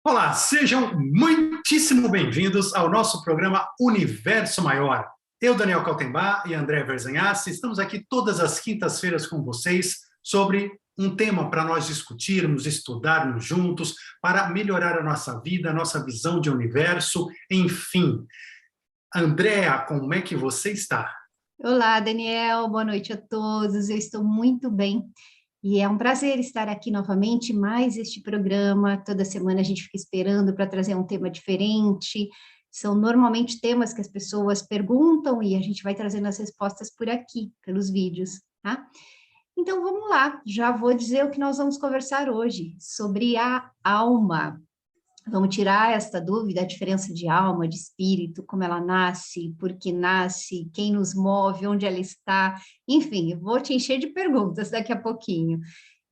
Olá, sejam muitíssimo bem-vindos ao nosso programa Universo Maior. Eu, Daniel Kaltenbach e André Verzanhassi, estamos aqui todas as quintas-feiras com vocês sobre um tema para nós discutirmos, estudarmos juntos, para melhorar a nossa vida, a nossa visão de universo, enfim. Andréa, como é que você está? Olá, Daniel, boa noite a todos, eu estou muito bem. E é um prazer estar aqui novamente, mais este programa. Toda semana a gente fica esperando para trazer um tema diferente. São normalmente temas que as pessoas perguntam e a gente vai trazendo as respostas por aqui, pelos vídeos, tá? Então vamos lá, já vou dizer o que nós vamos conversar hoje, sobre a alma. Vamos tirar esta dúvida, a diferença de alma, de espírito, como ela nasce, por que nasce, quem nos move, onde ela está, enfim, eu vou te encher de perguntas daqui a pouquinho.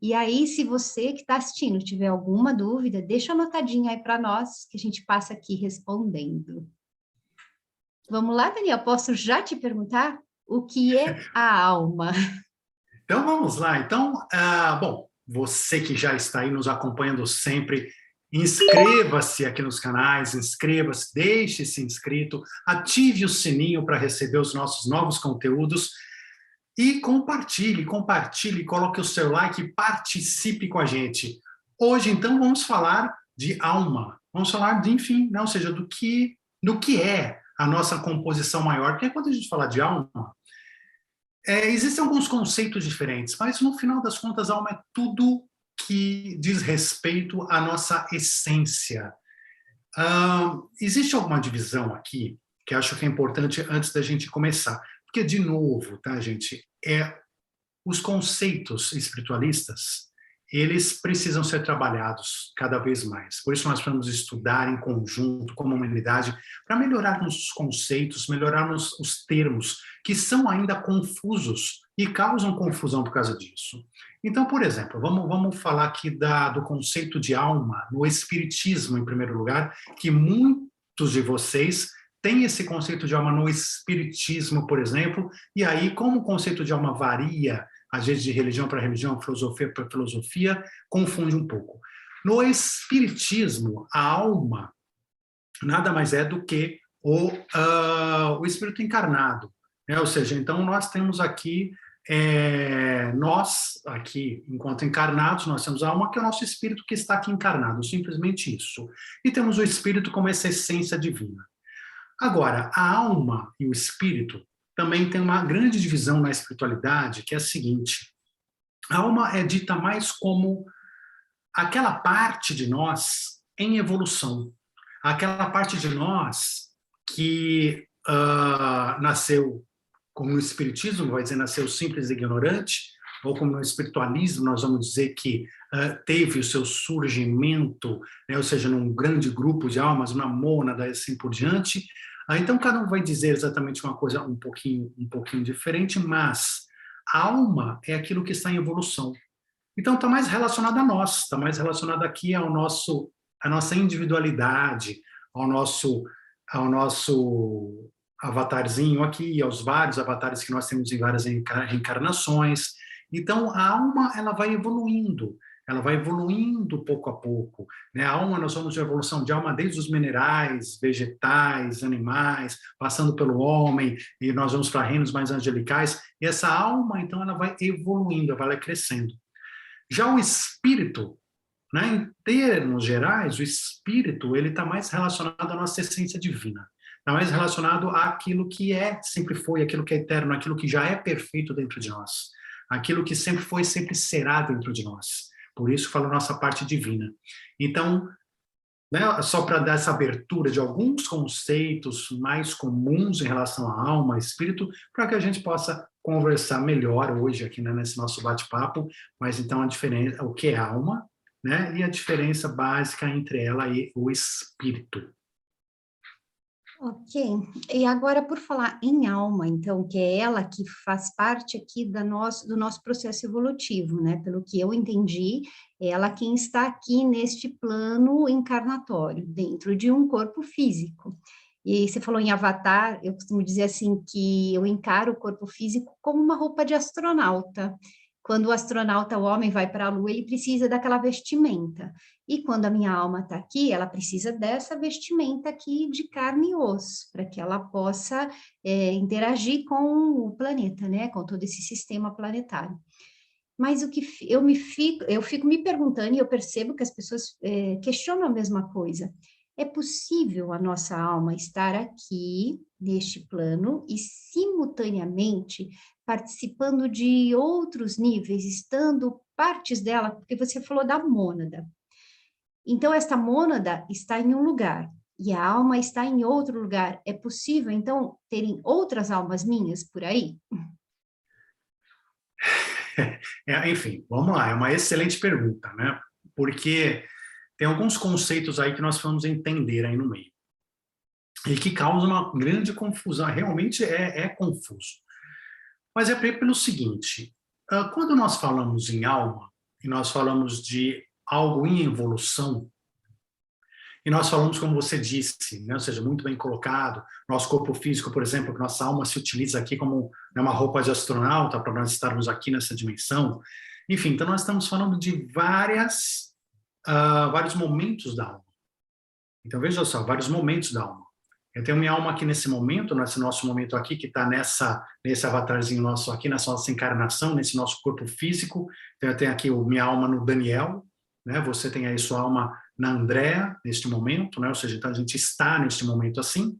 E aí, se você que está assistindo tiver alguma dúvida, deixa anotadinha aí para nós, que a gente passa aqui respondendo. Vamos lá, Daniel, posso já te perguntar o que é a alma? Então vamos lá. Então, bom, você que já está aí nos acompanhando sempre, inscreva-se aqui nos canais, inscreva-se, deixe-se inscrito, ative o sininho para receber os nossos novos conteúdos e compartilhe, coloque o seu like e participe com a gente. Hoje, então, vamos falar de alma, vamos falar de, enfim, né, ou seja, do que é a nossa composição maior, porque quando a gente fala de alma, existem alguns conceitos diferentes, mas no final das contas, a alma é tudo que diz respeito à nossa essência. Existe alguma divisão aqui que acho que é importante antes da gente começar? Porque, de novo, tá, gente, os conceitos espiritualistas, eles precisam ser trabalhados cada vez mais. Por isso nós vamos estudar em conjunto, como humanidade, para melhorarmos os conceitos, melhorarmos os termos, que são ainda confusos e causam confusão por causa disso. Então, por exemplo, vamos falar aqui do conceito de alma no espiritismo, em primeiro lugar, que muitos de vocês têm esse conceito de alma no espiritismo, por exemplo, e aí, como o conceito de alma varia, às vezes de religião para religião, filosofia para filosofia, confunde um pouco. No espiritismo, a alma nada mais é do que o espírito encarnado, né? Ou seja, então nós temos aqui, nós aqui, enquanto encarnados, nós temos a alma, que é o nosso espírito que está aqui encarnado, simplesmente isso. E temos o espírito como essa essência divina. Agora, a alma e o espírito também tem uma grande divisão na espiritualidade, que é a seguinte: a alma é dita mais como aquela parte de nós em evolução, aquela parte de nós que nasceu, como no espiritismo vai dizer, nasceu simples e ignorante, ou como no espiritualismo nós vamos dizer que teve o seu surgimento, né, ou seja, num grande grupo de almas, uma mônada e assim por diante. Então, cada um vai dizer exatamente uma coisa um pouquinho diferente, mas a alma é aquilo que está em evolução. Então, está mais relacionado a nós, está mais relacionado aqui à nossa individualidade, ao nosso avatarzinho aqui, aos vários avatares que nós temos em várias reencarnações. Então, a alma, ela vai evoluindo pouco a pouco, né? A alma, nós vamos de evolução de alma desde os minerais, vegetais, animais, passando pelo homem, e nós vamos para reinos mais angelicais, e essa alma, então, ela vai evoluindo, ela vai crescendo. Já o espírito, né, em termos gerais, o espírito, ele está mais relacionado à nossa essência divina, está mais relacionado àquilo que sempre foi, aquilo que é eterno, aquilo que já é perfeito dentro de nós, aquilo que sempre foi, sempre será dentro de nós. Por isso fala a nossa parte divina. Então, né, só para dar essa abertura de alguns conceitos mais comuns em relação à alma, espírito, para que a gente possa conversar melhor hoje aqui, né, nesse nosso bate-papo, mas então a diferença, o que é alma, né, e a diferença básica entre ela e o espírito. Ok, e agora por falar em alma, então, que é ela que faz parte aqui do nosso processo evolutivo, né? Pelo que eu entendi, é ela quem está aqui neste plano encarnatório, dentro de um corpo físico. E você falou em avatar, eu costumo dizer assim que eu encaro o corpo físico como uma roupa de astronauta. Quando o astronauta, o homem, vai para a Lua, ele precisa daquela vestimenta. E quando a minha alma está aqui, ela precisa dessa vestimenta aqui de carne e osso, para que ela possa interagir com o planeta, né? Com todo esse sistema planetário. Mas o que eu fico me perguntando, e eu percebo que as pessoas questionam a mesma coisa. É possível a nossa alma estar aqui, neste plano, e simultaneamente participando de outros níveis, estando partes dela, porque você falou da mônada. Então, esta mônada está em um lugar, e a alma está em outro lugar. É possível, então, terem outras almas minhas por aí? Enfim, vamos lá, é uma excelente pergunta, né? Porque tem alguns conceitos aí que nós vamos entender aí no meio. E que causam uma grande confusão, realmente é confuso. Mas é pelo seguinte, quando nós falamos em alma, e nós falamos de algo em evolução, e nós falamos, como você disse, né, ou seja, muito bem colocado, nosso corpo físico, por exemplo, que nossa alma se utiliza aqui como, né, uma roupa de astronauta para nós estarmos aqui nessa dimensão. Enfim, então nós estamos falando de vários momentos da alma. Então veja só, vários momentos da alma. Eu tenho minha alma aqui nesse momento, nesse nosso momento aqui, que está nesse avatarzinho nosso aqui, nessa nossa encarnação, nesse nosso corpo físico. Então eu tenho aqui minha alma no Daniel, né? Você tem aí sua alma na Andréa, neste momento, né? Ou seja, então a gente está neste momento assim.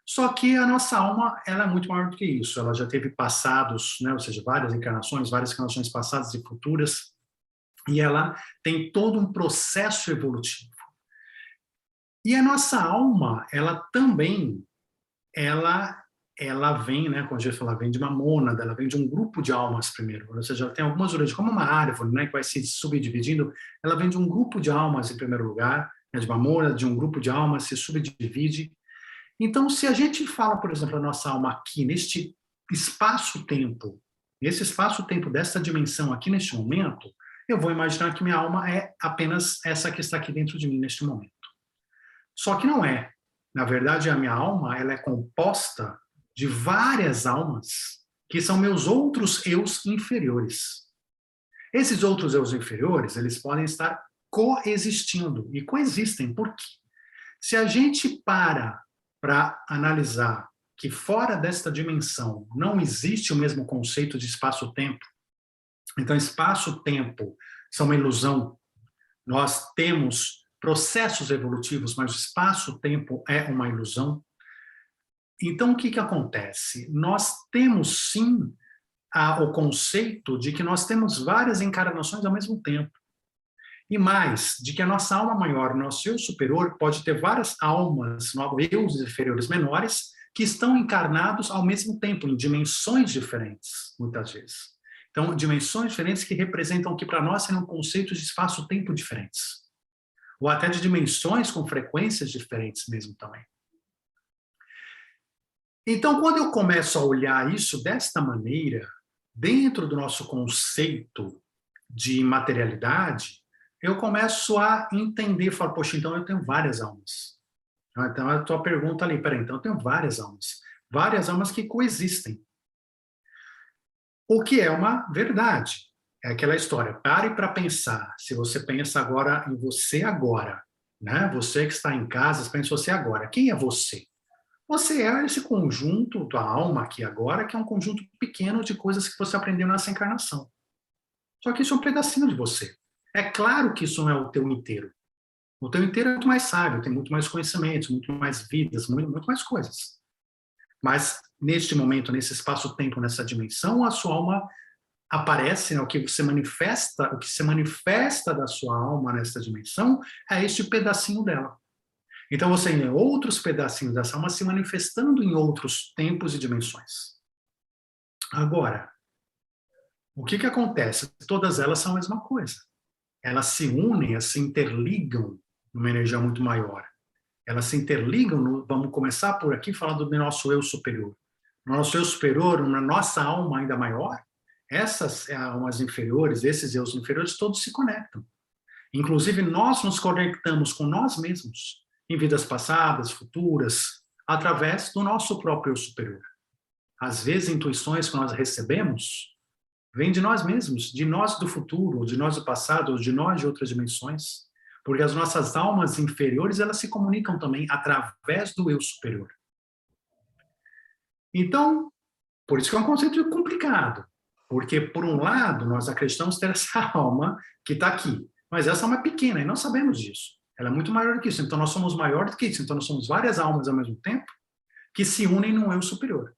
Só que a nossa alma, ela é muito maior do que isso. Ela já teve passados, né? Ou seja, várias encarnações passadas e futuras, e ela tem todo um processo evolutivo. E a nossa alma, ela também, ela vem, né, como a gente fala, vem de uma mônada, ela vem de um grupo de almas primeiro, ou seja, ela tem algumas origens, como uma árvore, né, que vai se subdividindo, ela vem de um grupo de almas em primeiro lugar, né, de uma mônada, de um grupo de almas, se subdivide. Então, se a gente fala, por exemplo, a nossa alma aqui, neste espaço-tempo, nesse espaço-tempo dessa dimensão aqui neste momento, eu vou imaginar que minha alma é apenas essa que está aqui dentro de mim neste momento. Só que não é. Na verdade, a minha alma, ela é composta de várias almas que são meus outros eus inferiores. Esses outros eus inferiores, eles podem estar coexistindo e coexistem. Por quê? Se a gente para analisar que fora desta dimensão não existe o mesmo conceito de espaço-tempo, então espaço-tempo são uma ilusão. Nós temos processos evolutivos, mas o espaço-tempo é uma ilusão. Então, o que acontece? Nós temos, sim, o conceito de que nós temos várias encarnações ao mesmo tempo. E mais, de que a nossa alma maior, nosso eu superior, pode ter várias almas, eus inferiores menores, que estão encarnados ao mesmo tempo, em dimensões diferentes, muitas vezes. Então, dimensões diferentes que representam que para nós seriam conceitos de espaço-tempo diferentes. Ou até de dimensões com frequências diferentes mesmo também. Então, quando eu começo a olhar isso desta maneira, dentro do nosso conceito de materialidade, eu começo a entender, falo, poxa, então eu tenho várias almas. Então, a tua pergunta ali, peraí, então eu tenho várias almas que coexistem. O que é uma verdade. É aquela história, pare para pensar. Se você pensa agora em você agora, né? Você que está em casa, pensa em você agora. Quem é você? Você é esse conjunto, tua alma aqui agora, que é um conjunto pequeno de coisas que você aprendeu nessa encarnação. Só que isso é um pedacinho de você. É claro que isso não é o teu inteiro. O teu inteiro é muito mais sábio, tem muito mais conhecimentos, muito mais vidas, muito mais coisas. Mas, neste momento, nesse espaço-tempo, nessa dimensão, a sua alma aparece, né, o que se manifesta da sua alma nessa dimensão é este pedacinho dela. Então você tem outros pedacinhos dessa alma se manifestando em outros tempos e dimensões. Agora, o que acontece? Todas elas são a mesma coisa. Elas se unem, elas se interligam numa energia muito maior. Elas se interligam, vamos começar por aqui, falar do nosso eu superior. No nosso eu superior, na nossa alma ainda maior, essas almas inferiores, esses eus inferiores, todos se conectam. Inclusive, nós nos conectamos com nós mesmos, em vidas passadas, futuras, através do nosso próprio eu superior. Às vezes, intuições que nós recebemos, vem de nós mesmos, de nós do futuro, de nós do passado, de nós de outras dimensões. Porque as nossas almas inferiores, elas se comunicam também através do eu superior. Então, por isso que é um conceito complicado. Porque, por um lado, nós acreditamos ter essa alma que está aqui. Mas essa alma é pequena e não sabemos disso. Ela é muito maior do que isso. Então, nós somos maior do que isso. Então, nós somos várias almas ao mesmo tempo que se unem num eu superior.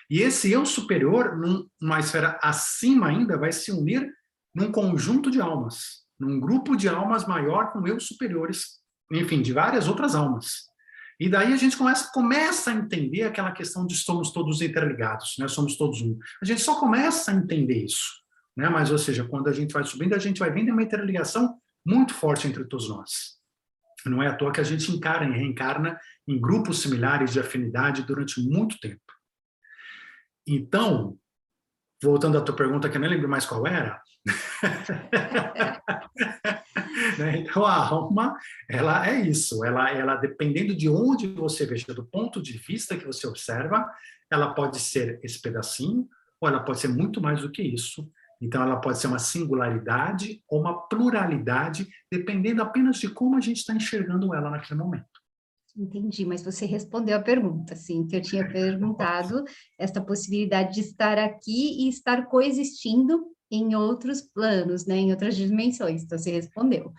E esse eu superior, numa esfera acima ainda, vai se unir num conjunto de almas, num grupo de almas maior com eu superiores, enfim, de várias outras almas. E daí a gente começa a entender aquela questão de somos todos interligados, né? Somos todos um. A gente só começa a entender isso, né? Mas, ou seja, quando a gente vai subindo, a gente vai vendo uma interligação muito forte entre todos nós. Não é à toa que a gente encarna e reencarna em grupos similares de afinidade durante muito tempo. Então, voltando à tua pergunta, que eu nem lembro mais qual era. Então, a alma, ela é isso. Ela, dependendo de onde você veja, do ponto de vista que você observa, ela pode ser esse pedacinho, ou ela pode ser muito mais do que isso. Então, ela pode ser uma singularidade ou uma pluralidade, dependendo apenas de como a gente está enxergando ela naquele momento. Entendi, mas você respondeu a pergunta, assim, que eu tinha perguntado, esta possibilidade de estar aqui e estar coexistindo em outros planos, né, em outras dimensões, então você respondeu.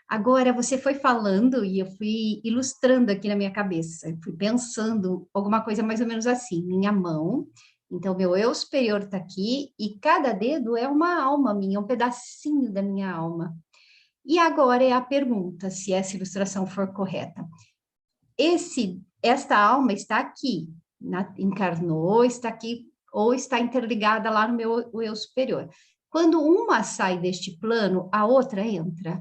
Agora, você foi falando e eu fui ilustrando aqui na minha cabeça, eu fui pensando alguma coisa mais ou menos assim, minha mão, então meu eu superior está aqui e cada dedo é uma alma minha, um pedacinho da minha alma. E agora é a pergunta, se essa ilustração for correta. Esta alma está aqui, encarnou, está aqui, ou está interligada lá no meu eu superior. Quando uma sai deste plano, a outra entra.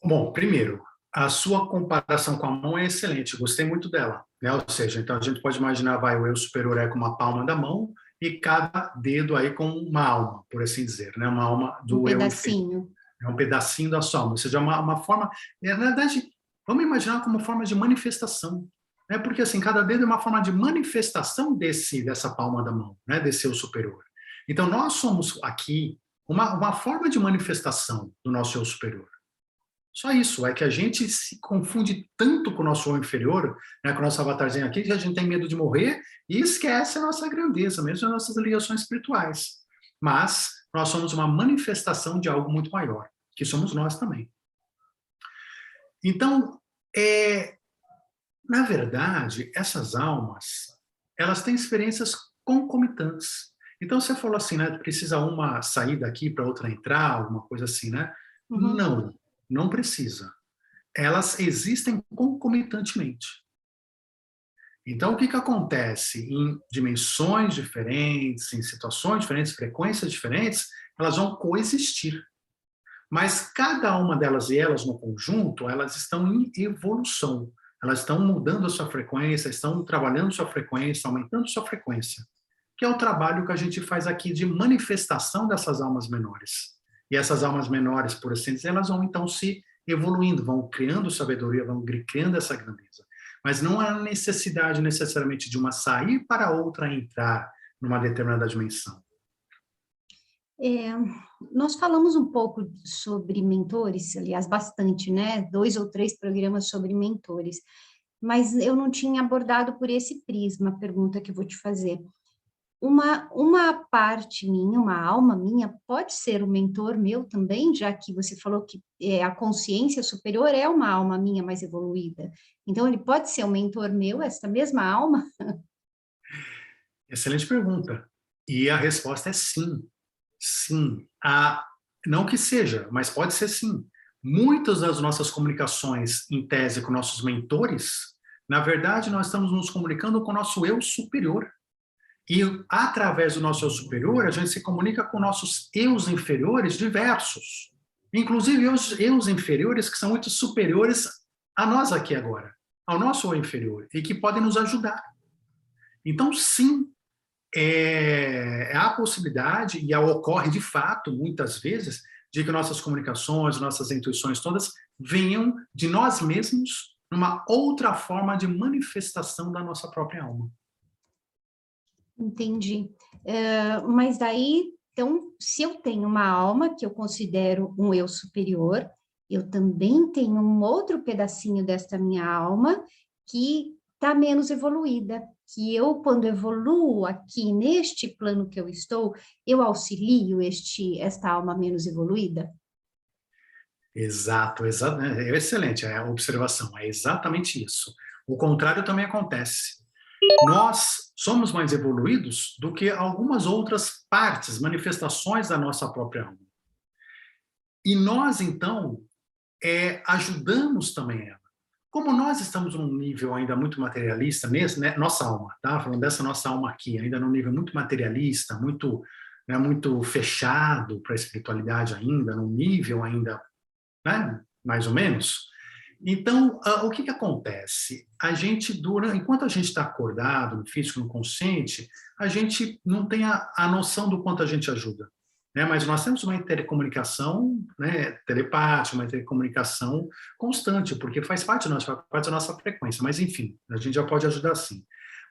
Bom, primeiro, a sua comparação com a mão é excelente, gostei muito dela, né? Ou seja, então a gente pode imaginar, o eu superior é com uma palma da mão e cada dedo aí com uma alma, por assim dizer, né? Uma alma do eu inferior. É um pedacinho da sua alma, ou seja, uma forma, na verdade, vamos imaginar como forma de manifestação, né? Porque assim, cada dedo é uma forma de manifestação dessa palma da mão, né? Desse eu superior. Então, nós somos aqui uma forma de manifestação do nosso eu superior. Só isso, é que a gente se confunde tanto com o nosso eu inferior, né, com o nosso avatarzinho aqui, que a gente tem medo de morrer e esquece a nossa grandeza, mesmo as nossas ligações espirituais. Mas nós somos uma manifestação de algo muito maior, que somos nós também. Então, na verdade, essas almas, elas têm experiências concomitantes. Então, você falou assim, né, precisa uma sair daqui para outra entrar, alguma coisa assim, né? Uhum. Não precisa. Elas existem concomitantemente. Então, o que acontece? Em dimensões diferentes, em situações diferentes, frequências diferentes, elas vão coexistir. Mas cada uma delas e elas no conjunto, elas estão em evolução. Elas estão mudando a sua frequência, estão trabalhando sua frequência, aumentando sua frequência. Que é o trabalho que a gente faz aqui de manifestação dessas almas menores. E essas almas menores, por assim dizer, elas vão então se evoluindo, vão criando sabedoria, vão criando essa grandeza. Mas não há necessidade necessariamente de uma sair para a outra entrar numa determinada dimensão. Nós falamos um pouco sobre mentores, aliás, bastante, né? 2 ou 3 programas sobre mentores, mas eu não tinha abordado por esse prisma a pergunta que eu vou te fazer. Uma parte minha, uma alma minha, pode ser um mentor meu também, já que você falou que a consciência superior é uma alma minha mais evoluída. Então, ele pode ser um mentor meu, essa mesma alma? Excelente pergunta. E a resposta é sim. Sim. Não que seja, mas pode ser sim. Muitas das nossas comunicações, em tese, com nossos mentores, na verdade, nós estamos nos comunicando com o nosso eu superior. E, através do nosso eu superior, a gente se comunica com nossos eus inferiores diversos. Inclusive, os eus inferiores que são muito superiores a nós aqui agora, ao nosso eu inferior, e que podem nos ajudar. Então, sim, há a possibilidade, e ocorre de fato, muitas vezes, de que nossas comunicações, nossas intuições todas venham de nós mesmos numa outra forma de manifestação da nossa própria alma. Entendi. Mas daí, então, se eu tenho uma alma que eu considero um eu superior, eu também tenho um outro pedacinho desta minha alma que está menos evoluída, que eu, quando evoluo aqui neste plano que eu estou, eu auxilio esta alma menos evoluída? Exato, é excelente a observação, é exatamente isso. O contrário também acontece. Nós somos mais evoluídos do que algumas outras partes, manifestações da nossa própria alma. E nós, então, ajudamos também ela. Como nós estamos num nível ainda muito materialista mesmo, né? Nossa alma, tá? Falando dessa nossa alma aqui, ainda num nível muito materialista, muito, né, muito fechado para a espiritualidade ainda, num nível ainda, né, mais ou menos. Então, o que acontece? A gente, enquanto a gente está acordado, no físico, no consciente, a gente não tem a noção do quanto a gente ajuda. Né? Mas nós temos uma intercomunicação, né, telepática, uma intercomunicação constante, porque faz parte da nossa frequência. Mas, enfim, a gente já pode ajudar sim.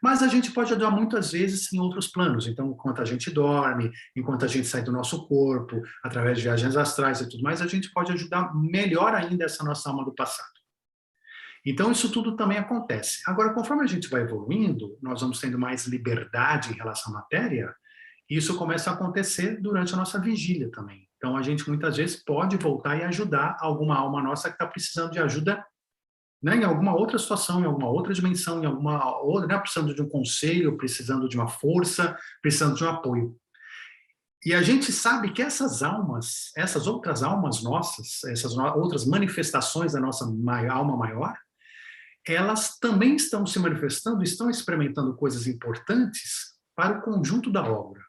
Mas a gente pode ajudar muitas vezes em outros planos. Então, enquanto a gente dorme, enquanto a gente sai do nosso corpo, através de viagens astrais e tudo mais, a gente pode ajudar melhor ainda essa nossa alma do passado. Então, isso tudo também acontece. Agora, conforme a gente vai evoluindo, nós vamos tendo mais liberdade em relação à matéria, e isso começa a acontecer durante a nossa vigília também. Então, a gente muitas vezes pode voltar e ajudar alguma alma nossa que está precisando de ajuda, né, em alguma outra situação, em alguma outra dimensão, em alguma outra, né, precisando de um conselho, precisando de uma força, precisando de um apoio. E a gente sabe que essas almas, essas outras almas nossas, essas outras manifestações da nossa alma maior, elas também estão se manifestando, estão experimentando coisas importantes para o conjunto da obra,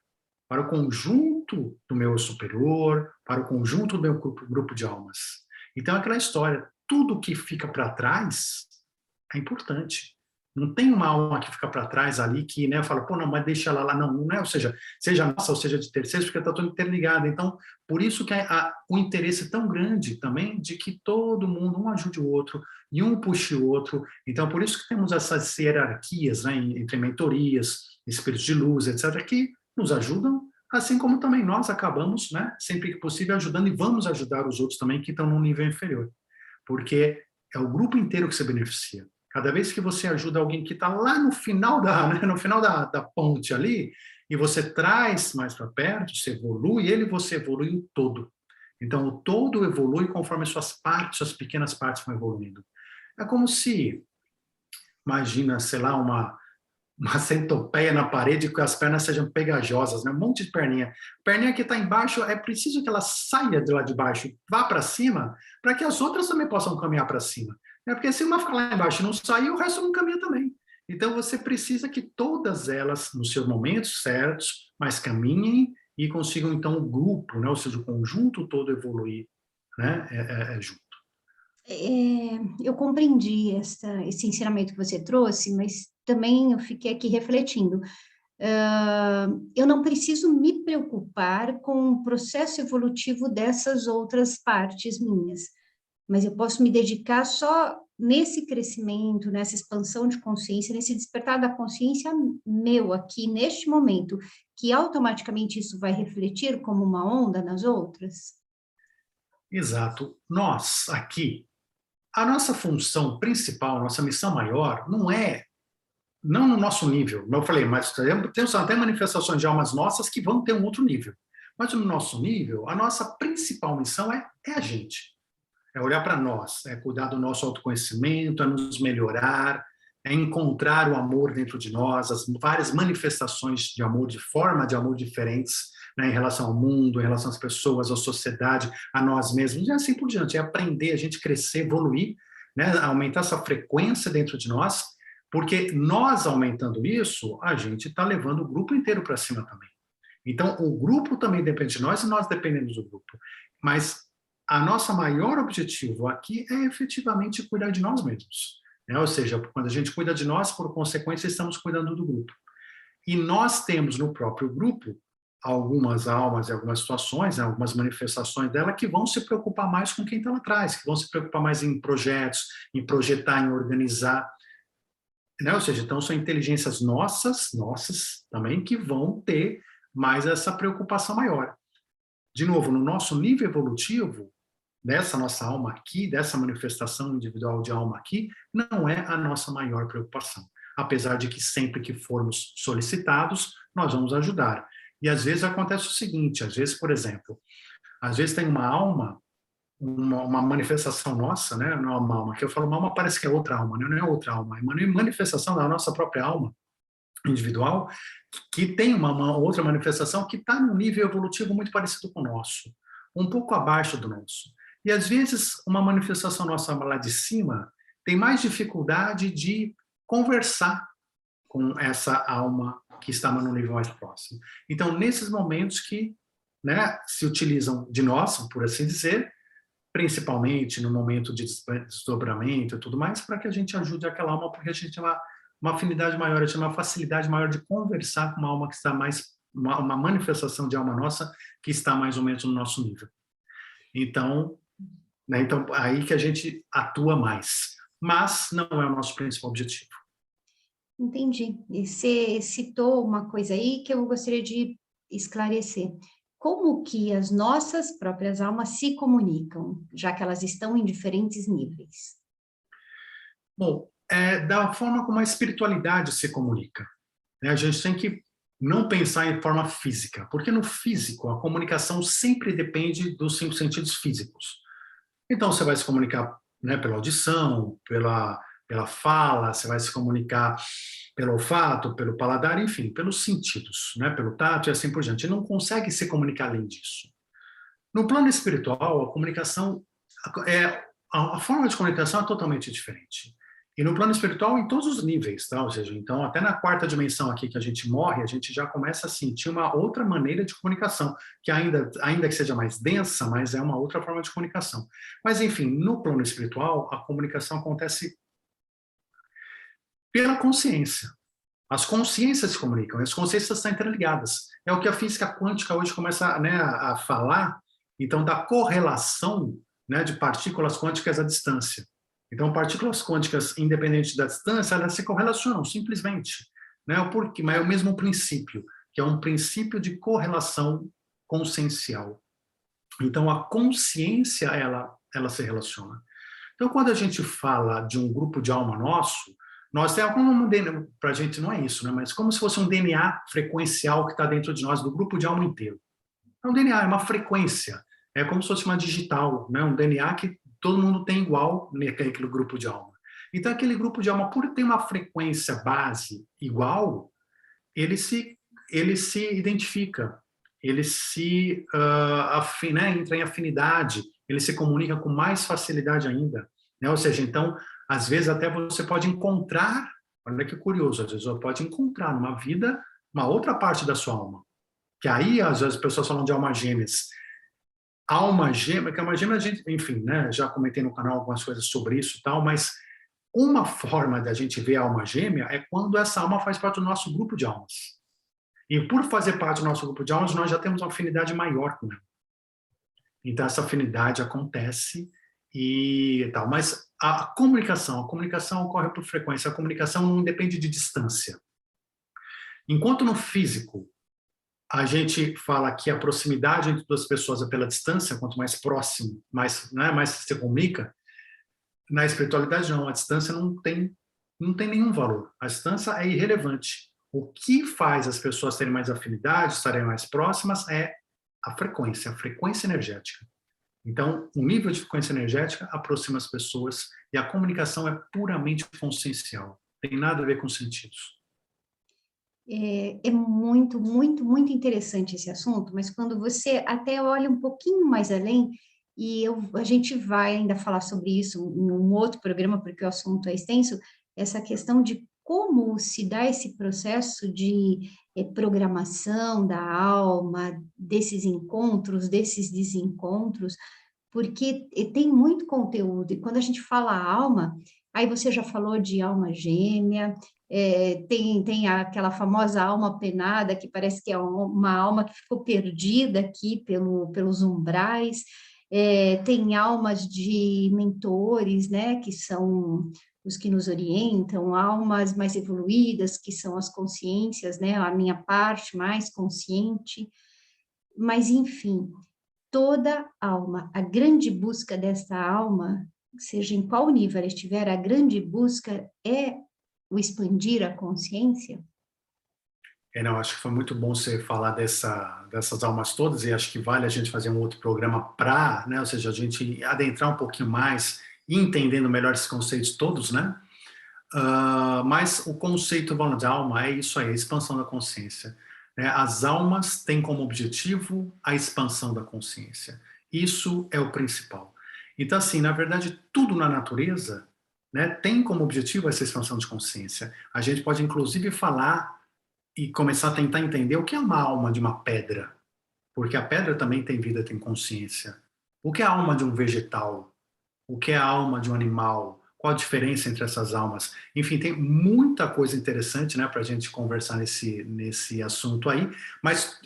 para o conjunto do meu superior, para o conjunto do meu grupo de almas. Então, aquela história, tudo que fica para trás é importante. Não tem uma alma que fica para trás ali que, né, fala, pô, não, mas deixa ela lá. Não, não é, ou seja nossa, ou seja de terceiros, porque está tudo interligado. Então, por isso que o interesse é tão grande também de que todo mundo, um ajude o outro, e um puxe o outro. Então, por isso que temos essas hierarquias, né, entre mentorias, espíritos de luz, etc., que nos ajudam, assim como também nós acabamos, né, sempre que possível, ajudando e vamos ajudar os outros também que estão num nível inferior. Porque é o grupo inteiro que se beneficia. Cada vez que você ajuda alguém que está lá no final né, no final da ponte ali, e você traz mais para perto, você evolui, você evolui o todo. Então, o todo evolui conforme suas partes, suas pequenas partes vão evoluindo. É como se, imagina, sei lá, uma centopeia na parede que as pernas sejam pegajosas, né? Um monte de perninha. Perninha que está embaixo, é preciso que ela saia de lá de baixo, vá para cima, para que as outras também possam caminhar para cima. Porque se uma ficar lá embaixo e não sair, o resto não caminha também. Então, você precisa que todas elas, nos seus momentos certos, mas caminhem e consigam, então, o grupo, né? Ou seja, o conjunto todo evoluir, né? Junto. Eu compreendi esse ensinamento que você trouxe, mas também eu fiquei aqui refletindo. Eu não preciso me preocupar com o processo evolutivo dessas outras partes minhas, mas eu posso me dedicar só nesse crescimento, nessa expansão de consciência, nesse despertar da consciência meu aqui, neste momento, que automaticamente isso vai refletir como uma onda nas outras? Exato. Nós, aqui, a nossa função principal, a nossa missão maior, não no nosso nível, como eu falei, mas temos até manifestações de almas nossas que vão ter um outro nível. Mas no nosso nível, a nossa principal missão é a gente. É olhar para nós, é cuidar do nosso autoconhecimento, é nos melhorar, é encontrar o amor dentro de nós, as várias manifestações de amor, de forma de amor diferentes, né, em relação ao mundo, em relação às pessoas, à sociedade, a nós mesmos, e assim por diante. É aprender, a gente crescer, evoluir, né, aumentar essa frequência dentro de nós, porque nós aumentando isso, a gente está levando o grupo inteiro para cima também. Então, o grupo também depende de nós e nós dependemos do grupo. Mas a nossa maior objetivo aqui é efetivamente cuidar de nós mesmos. Né? Ou seja, quando a gente cuida de nós, por consequência, estamos cuidando do grupo. E nós temos no próprio grupo algumas almas e algumas situações, né, algumas manifestações dela que vão se preocupar mais com quem está lá atrás, que vão se preocupar mais em projetos, em projetar, em organizar. né? Ou seja, então são inteligências nossas também, que vão ter mais essa preocupação maior. De novo, no nosso nível evolutivo, dessa nossa alma aqui, dessa manifestação individual de alma aqui, não é a nossa maior preocupação. Apesar de que sempre que formos solicitados, nós vamos ajudar. E às vezes acontece o seguinte, às vezes, por exemplo, às vezes tem uma alma, uma manifestação nossa, né? Não é uma alma, que eu falo uma alma parece que é outra alma, né? Não é outra alma, é uma manifestação da nossa própria alma individual, que tem uma outra manifestação que está num nível evolutivo muito parecido com o nosso, um pouco abaixo do nosso. E às vezes uma manifestação nossa lá de cima tem mais dificuldade de conversar com essa alma que está no nível mais próximo. Então, nesses momentos que, né, se utilizam de nós, por assim dizer, principalmente no momento de desdobramento e tudo mais, para que a gente ajude aquela alma, porque a gente tem uma afinidade maior, a gente tem uma facilidade maior de conversar com uma alma que está mais, uma manifestação de alma nossa que está mais ou menos no nosso nível. Então, né, então aí que a gente atua mais, mas não é o nosso principal objetivo. Entendi. E você citou uma coisa aí que eu gostaria de esclarecer. Como que as nossas próprias almas se comunicam, já que elas estão em diferentes níveis? Bom, da forma como a espiritualidade se comunica, né? A gente tem que não pensar em forma física, porque no físico a comunicação sempre depende dos 5 sentidos físicos. Então você vai se comunicar, né, pela audição, pela fala, você vai se comunicar pelo olfato, pelo paladar, enfim, pelos sentidos, né, pelo tato e assim por diante. E não consegue se comunicar além disso. No plano espiritual, a comunicação a forma de comunicação é totalmente diferente. E no plano espiritual, em todos os níveis, tá? Ou seja, então, até na 4ª dimensão aqui que a gente morre, a gente já começa a sentir uma outra maneira de comunicação, que ainda que seja mais densa, mas é uma outra forma de comunicação. Mas, enfim, no plano espiritual, a comunicação acontece pela consciência. As consciências se comunicam, as consciências estão interligadas. É o que a física quântica hoje começa, né, a falar, então, da correlação, né, de partículas quânticas à distância. Então, partículas quânticas, independente da distância, elas se correlacionam, simplesmente. Né? Porque, mas é o mesmo princípio, que é um princípio de correlação consciencial. Então, a consciência, ela se relaciona. Então, quando a gente fala de um grupo de alma nosso, nós temos como para a gente não é isso, né? Mas como se fosse um DNA frequencial que está dentro de nós, do grupo de alma inteiro. Então, o DNA é uma frequência, é como se fosse uma digital, né? Um DNA que todo mundo tem igual naquele grupo de alma. Então, aquele grupo de alma, por ter uma frequência base igual, ele se identifica, ele se né, entra em afinidade, ele se comunica com mais facilidade ainda. Né? Ou seja, então, às vezes até você pode encontrar, olha que curioso, às vezes você pode encontrar numa vida uma outra parte da sua alma. Que aí, às vezes, as pessoas falam de alma gêmeas. Alma gêmea, que alma gêmea, a gente, enfim, né, já comentei no canal algumas coisas sobre isso e tal, mas uma forma da gente ver a alma gêmea é quando essa alma faz parte do nosso grupo de almas. E por fazer parte do nosso grupo de almas, nós já temos uma afinidade maior com ela. Então, essa afinidade acontece e tal. Mas a comunicação ocorre por frequência. A comunicação não depende de distância. Enquanto no físico, a gente fala que a proximidade entre duas pessoas é pela distância, quanto mais próximo, mais se comunica. Na espiritualidade, não. A distância não tem nenhum valor. A distância é irrelevante. O que faz as pessoas terem mais afinidade, estarem mais próximas, é a frequência energética. Então, o nível de frequência energética aproxima as pessoas e a comunicação é puramente consciencial. Tem nada a ver com sentidos. É muito, muito, muito interessante esse assunto, mas quando você até olha um pouquinho mais além, a gente vai ainda falar sobre isso num outro programa, porque o assunto é extenso, essa questão de como se dá esse processo de programação da alma, desses encontros, desses desencontros, porque tem muito conteúdo, e quando a gente fala alma, aí você já falou de alma gêmea, tem aquela famosa alma penada, que parece que é uma alma que ficou perdida aqui pelos umbrais, tem almas de mentores, né, que são os que nos orientam, almas mais evoluídas, que são as consciências, né, a minha parte mais consciente, mas, enfim, toda alma, a grande busca desta alma, seja em qual nível ela estiver, a grande busca é o expandir a consciência? Não, acho que foi muito bom você falar dessas almas todas, e acho que vale a gente fazer um outro programa para, né, ou seja, a gente adentrar um pouquinho mais e entendendo melhor esses conceitos todos, né? Mas o conceito de alma é isso aí, a expansão da consciência, né? As almas têm como objetivo a expansão da consciência. Isso é o principal. Então, assim, na verdade, tudo na natureza, né, tem como objetivo essa expansão de consciência. A gente pode, inclusive, falar e começar a tentar entender o que é uma alma de uma pedra, porque a pedra também tem vida, tem consciência. O que é a alma de um vegetal? O que é a alma de um animal? Qual a diferença entre essas almas? Enfim, tem muita coisa interessante, né, para a gente conversar nesse assunto aí, mas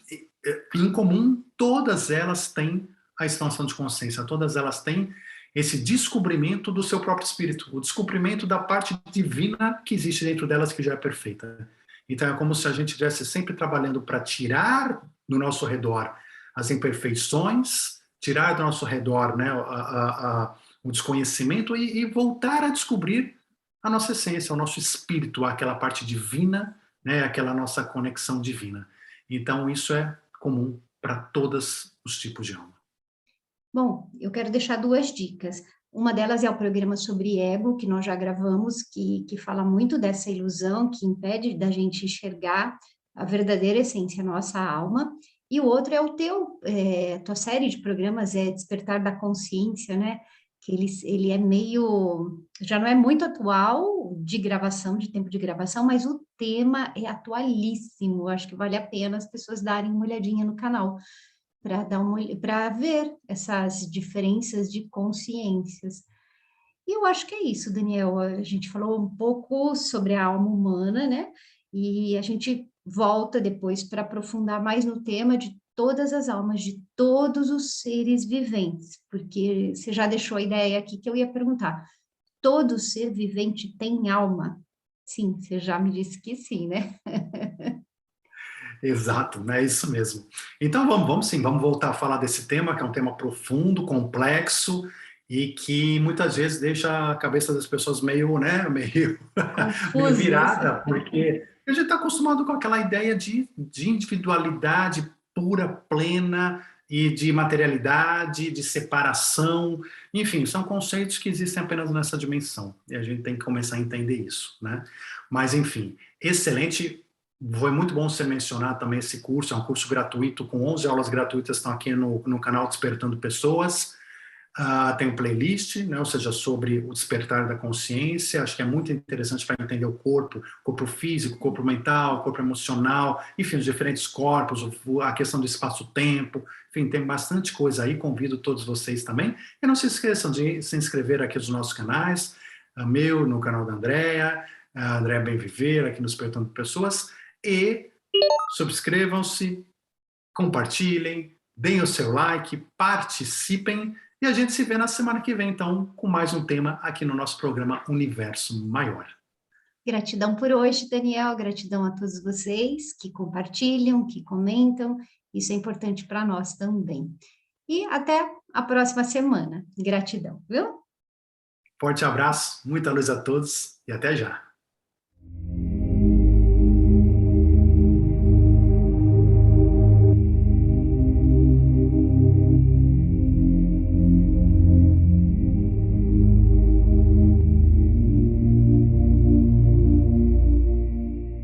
em comum, todas elas têm a expansão de consciência, todas elas têm esse descobrimento do seu próprio espírito, o descobrimento da parte divina que existe dentro delas, que já é perfeita. Então é como se a gente estivesse sempre trabalhando para tirar do nosso redor as imperfeições, tirar do nosso redor, né, o desconhecimento e voltar a descobrir a nossa essência, o nosso espírito, aquela parte divina, né, aquela nossa conexão divina. Então isso é comum para todos os tipos de alma. Bom, eu quero deixar duas dicas. Uma delas é o programa sobre ego, que nós já gravamos, que fala muito dessa ilusão, que impede da gente enxergar a verdadeira essência, a nossa alma. E o outro é o tua série de programas, é Despertar da Consciência, né? Que ele é meio, já não é muito atual de gravação, de tempo de gravação, mas o tema é atualíssimo. Acho que vale a pena as pessoas darem uma olhadinha no canal para ver essas diferenças de consciências. E eu acho que é isso, Daniel. A gente falou um pouco sobre a alma humana, né? E a gente volta depois para aprofundar mais no tema de todas as almas, de todos os seres viventes, porque você já deixou a ideia aqui que eu ia perguntar: todo ser vivente tem alma? Sim, você já me disse que sim, né? Exato, né? É isso mesmo. Então vamos sim, vamos voltar a falar desse tema, que é um tema profundo, complexo e que muitas vezes deixa a cabeça das pessoas meio, né, meio Confusas. virada, porque a gente está acostumado com aquela ideia de individualidade pura, plena e de materialidade, de separação, enfim, são conceitos que existem apenas nessa dimensão e a gente tem que começar a entender isso, né? Mas enfim, excelente. Foi muito bom você mencionar também esse curso, é um curso gratuito, com 11 aulas gratuitas, estão aqui no canal Despertando Pessoas. Tem um playlist, né, ou seja, sobre o despertar da consciência, acho que é muito interessante para entender o corpo físico, corpo mental, corpo emocional, enfim, os diferentes corpos, a questão do espaço-tempo, enfim, tem bastante coisa aí, convido todos vocês também. E não se esqueçam de se inscrever aqui nos nossos canais, meu, no canal da Andrea, a Andrea Bem Viver, aqui no Despertando Pessoas, e subscrevam-se, compartilhem, deem o seu like, participem e a gente se vê na semana que vem, então, com mais um tema aqui no nosso programa Universo Maior. Gratidão por hoje, Daniel. Gratidão a todos vocês que compartilham, que comentam. Isso é importante para nós também. E até a próxima semana. Gratidão, viu? Forte abraço, muita luz a todos e até já.